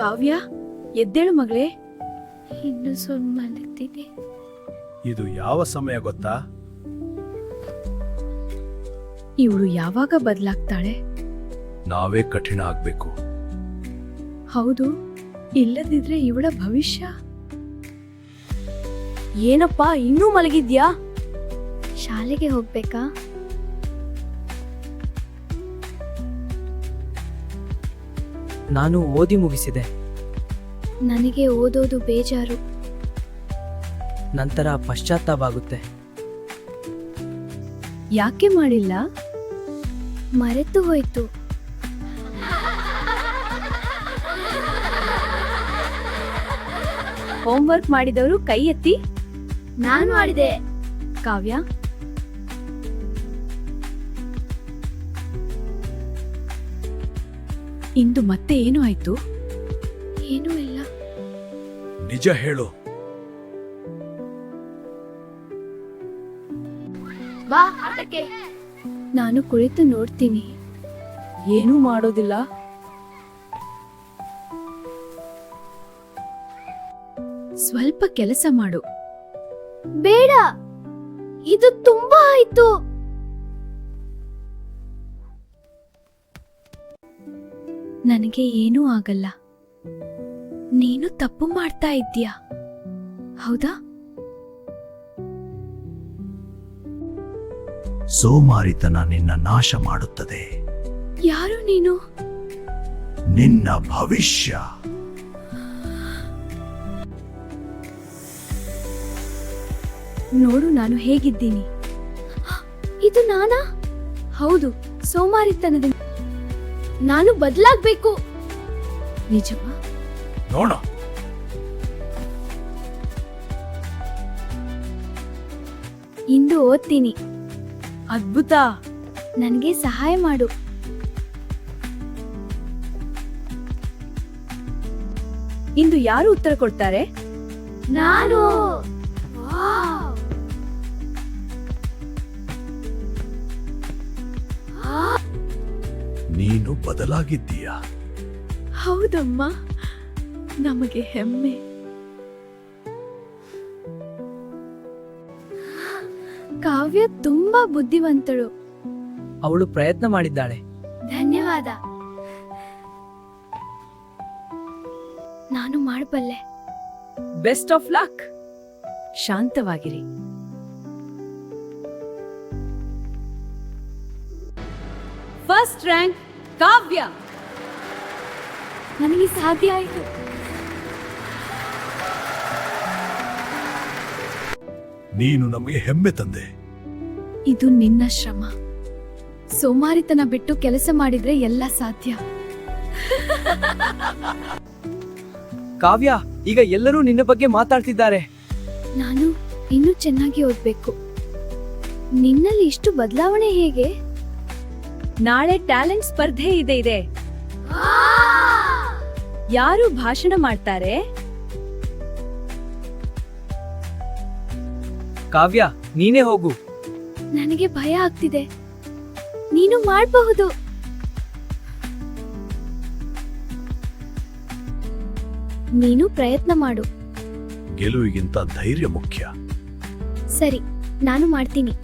ಕಾವ್ಯ, ಎದ್ದೇಳು ಮಗಳೇ. ಇನ್ನು ಸ್ವಲ್ಪ ಮಲಗ್ತೀನಿ. ಇದು ಯಾವ ಸಮಯ ಗೊತ್ತಾ? ಇವಳು ಯಾವಾಗ ಬದಲಾಗ್ತಾಳೆ? ನಾವೇ ಕಠಿಣ ಆಗ್ಬೇಕು. ಹೌದು, ಇಲ್ಲದಿದ್ರೆ ಇವಳ ಭವಿಷ್ಯ. ಏನಪ್ಪ ಇನ್ನೂ ಮಲಗಿದ್ಯಾ? ಶಾಲೆಗೆ ಹೋಗ್ಬೇಕಾ? ನಾನು ಓದಿ ಮುಗಿಸಿದೆ. ನನಗೆ ಓದೋದು ಬೇಜಾರು. ನಂತರ ಪಶ್ಚಾತ್ತಾಪ ಆಗುತ್ತೆ. ಯಾಕೆ ಮಾಡಿಲ್ಲ? ಮರೆತು ಹೋಯ್ತು. ಹೋಮ್ವರ್ಕ್ ಮಾಡಿದವರು ಕೈ ಎತ್ತಿ. ನಾನು ಮಾಡಿದೆ. ಕಾವ್ಯ, ಇಂದು ಮತ್ತೆ ಏನು ಆಯ್ತು? ಏನೂ ಇಲ್ಲ. ನಿಜ ಹೇಳು. ಬಾ ಆಟಕ್ಕೆ. ನಾನು ಕುಳಿತು ನೋಡ್ತೀನಿ. ಏನೂ ಮಾಡೋದಿಲ್ಲ. ಸ್ವಲ್ಪ ಕೆಲಸ ಮಾಡು. ಬೇಡ, ಇದು ತುಂಬಾ ಆಯ್ತು. ನನಗೆ ಏನೂ ಆಗಲ್ಲ. ನೀನು ತಪ್ಪು ಮಾಡ್ತಾ ಇದ್ದೀಯಾ, ಹೌದಾ? ಸೋಮಾರಿತನ ನಿನ್ನ ನಾಶ ಮಾಡುತ್ತದೆ. ಯಾರು ನೀನು? ನಿನ್ನ ಭವಿಷ್ಯ. ನೋಡು ನಾನು ಹೇಗಿದ್ದೀನಿ. ಇದು ನಾನಾ? ಹೌದು, ಸೋಮಾರಿತನದ ನಾನು ಬದಲಾಗಬೇಕು. ನಿಜವಾ? ನೋಡ, ಇಂದು ಓದ್ತೀನಿ. ಅದ್ಭುತ. ನನಗೆ ಸಹಾಯ ಮಾಡು. ಇಂದು ಯಾರು ಉತ್ತರ ಕೊಡ್ತಾರೆ? ನಾನು. ನೀನು ಬದಲಾಗಿದ್ದೀಯಾ. ಹೌದಮ್ಮ, ನಮಗೆ ಹೆಮ್ಮೆ. ಕಾವ್ಯ ತುಂಬಾ ಬುದ್ಧಿವಂತಳು. ಅವಳು ಪ್ರಯತ್ನ ಮಾಡಿದ್ದಾಳೆ. ಧನ್ಯವಾದ. ನಾನು ಮಾಡಬಲ್ಲೆ. Best of luck. ಶಾಂತವಾಗಿರಿ. First rank Kavya. ನನಗೆ ಸಾಧ್ಯ ಆಯಿತು. ನೀನು ನಮಗೆ ಹೆಮ್ಮೆ ತಂದೆ. ಇದು ನಿನ್ನ ಶ್ರಮ. ಸೋಮಾರಿತನ ಬಿಟ್ಟು ಕೆಲಸ ಮಾಡಿದ್ರೆ ಎಲ್ಲ ಸಾಧ್ಯ. ಕಾವ್ಯ, ಈಗ ಎಲ್ಲರೂ ನಿನ್ನ ಬಗ್ಗೆ ಮಾತಾಡ್ತಿದ್ದಾರೆ. ನಾನು ಇನ್ನೂ ಚೆನ್ನಾಗಿ ಓದ್ಬೇಕು. ನಿನ್ನಲ್ಲಿ ಇಷ್ಟು ಬದಲಾವಣೆ ಹೇಗೆ? ನಾಳೆ ಟ್ಯಾಲೆಂಟ್ ಸ್ಪರ್ಧೆ ಇದೆ. ಯಾರು ಭಾಷಣ ಮಾಡ್ತಾರೆ? ಕಾವ್ಯ, ನೀನೇ ಹೋಗು. ನನಗೆ ಭಯ ಆಗ್ತಿದೆ. ನೀನು ಮಾಡಬಹುದು. ನೀನು ಪ್ರಯತ್ನ ಮಾಡು. ಗೆಲುವಿಗಿಂತ ಧೈರ್ಯ ಮುಖ್ಯ. ಸರಿ, ನಾನು ಮಾಡ್ತೀನಿ.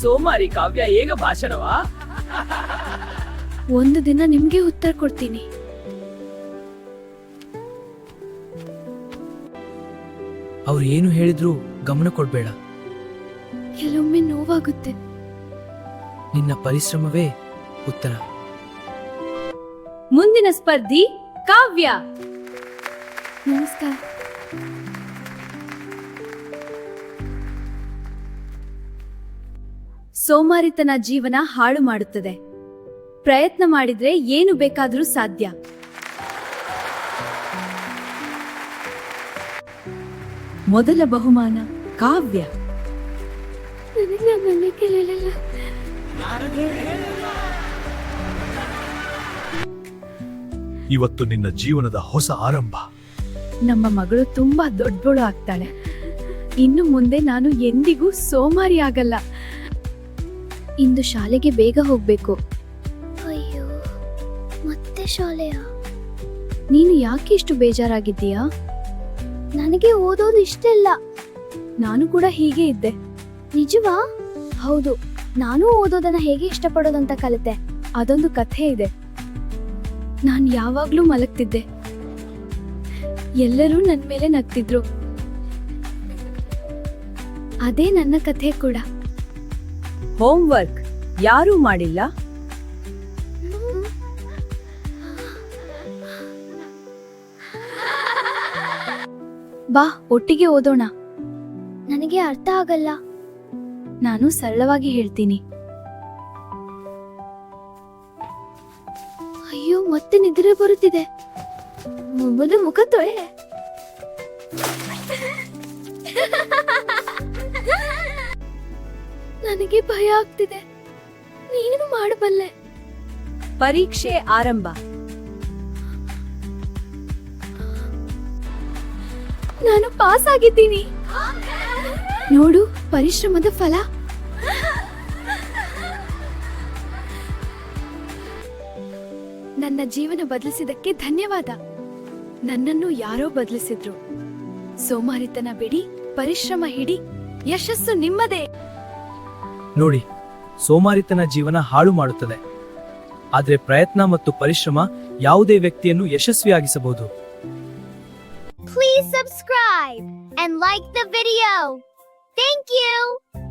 ಸೋಮಾರಿ ಕಾವ್ಯ ಹೇಗ ಭಾಷಣವಾ? ಒಂದು ದಿನ ನಿಮ್ಗೆ ಉತ್ತರ ಕೊಡ್ತೀನಿ. ಅವ್ರು ಏನು ಹೇಳಿದ್ರು ಗಮನ ಕೊಡ್ಬೇಡ. ಕೆಲವೊಮ್ಮೆ ನೋವಾಗುತ್ತೆ. ನಿನ್ನ ಪರಿಶ್ರಮವೇ ಉತ್ತರ. ಮುಂದಿನ ಸ್ಪರ್ಧಿ ಕಾವ್ಯ. ನಮಸ್ಕಾರ. ಸೋಮಾರಿತನ ಜೀವನ ಹಾಳು ಮಾಡುತ್ತದೆ. ಪ್ರಯತ್ನ ಮಾಡಿದ್ರೆ ಏನು ಬೇಕಾದರೂ ಸಾಧ್ಯ. ಮೊದಲ ಬಹುಮಾನ ಕಾವ್ಯ. ಇವತ್ತು ನಿನ್ನ ಜೀವನದ ಹೊಸ ಆರಂಭ. ನಮ್ಮ ಮಗಳು ತುಂಬಾ ದೊಡ್ಡವಳು ಆಗ್ತಾಳೆ. ಇನ್ನು ಮುಂದೆ ನಾನು ಎಂದಿಗೂ ಸೋಮಾರಿ ಆಗಲ್ಲ. ಇಂದು ಶಾಲೆಗೆ ಬೇಗ ಹೋಗ್ಬೇಕು. ಅಯ್ಯೋ, ಶಾಲೆಯ? ನೀನು ಯಾಕೆ ಇಷ್ಟು ಬೇಜಾರಾಗಿದ್ದೀಯಾ? ನನಗೆ ಓದೋದು ಇಷ್ಟ ಇಲ್ಲ. ನಾನು ಕೂಡ ಹೀಗೆ ಇದ್ದೆ. ನಿಜವಾ? ಹೌದು, ನಾನು ಓದೋದನ್ನ ಹೇಗೆ ಇಷ್ಟಪಡೋದಂತ ಕಲಿತೆ. ಅದೊಂದು ಕಥೆ ಇದೆ. ನಾನು ಯಾವಾಗ್ಲೂ ಮಲಗ್ತಿದ್ದೆ. ಎಲ್ಲರೂ ನನ್ನ ಮೇಲೆ ನಗ್ತಿದ್ರು. ಅದೇ ನನ್ನ ಕಥೆ ಕೂಡ. ಹೋಮ್ವರ್ಕ್ ಯಾರೂ ಮಾಡಿಲ್ಲ? ಬಾ, ಒಟ್ಟಿಗೆ ಓದೋಣ. ನನಗೆ ಅರ್ಥ ಆಗಲ್ಲ. ನಾನು ಸರಳವಾಗಿ ಹೇಳ್ತೀನಿ. ಅಯ್ಯೋ, ಮತ್ತೆ ನಿದ್ರೆ ಬರುತ್ತಿದೆ. ಮೊದಲು ಮುಖ ತೊಳೆ. ನನಗೆ ಭಯ ಆಗ್ತಿದೆ. ನೀನು ಮಾಡಬಲ್ಲೆ. ಪರೀಕ್ಷೆ ಆರಂಭ. ನಾನು ಪಾಸ್ ಆಗಿದ್ದೀನಿ. ನೋಡು, ಪರಿಶ್ರಮದ ಫಲ. ನನ್ನ ಜೀವನ ಬದಲಿಸಿದಕ್ಕೆ ಧನ್ಯವಾದ. ನನ್ನನ್ನು ಯಾರೋ ಬದಲಿಸಿದ್ರು. ಸೋಮಾರಿತನ ಬಿಡಿ, ಪರಿಶ್ರಮ ಹಿಡಿ, ಯಶಸ್ಸು ನಿಮ್ಮದೇ. ನೋಡಿ, ಸೋಮಾರಿತನ ಜೀವನ ಹಾಳು ಮಾಡುತ್ತದೆ. ಆದ್ರೆ ಪ್ರಯತ್ನ ಮತ್ತು ಪರಿಶ್ರಮ ಯಾವುದೇ ವ್ಯಕ್ತಿಯನ್ನು ಯಶಸ್ವಿಯಾಗಿಸಬಹುದು. Please subscribe and like the video. Thank you.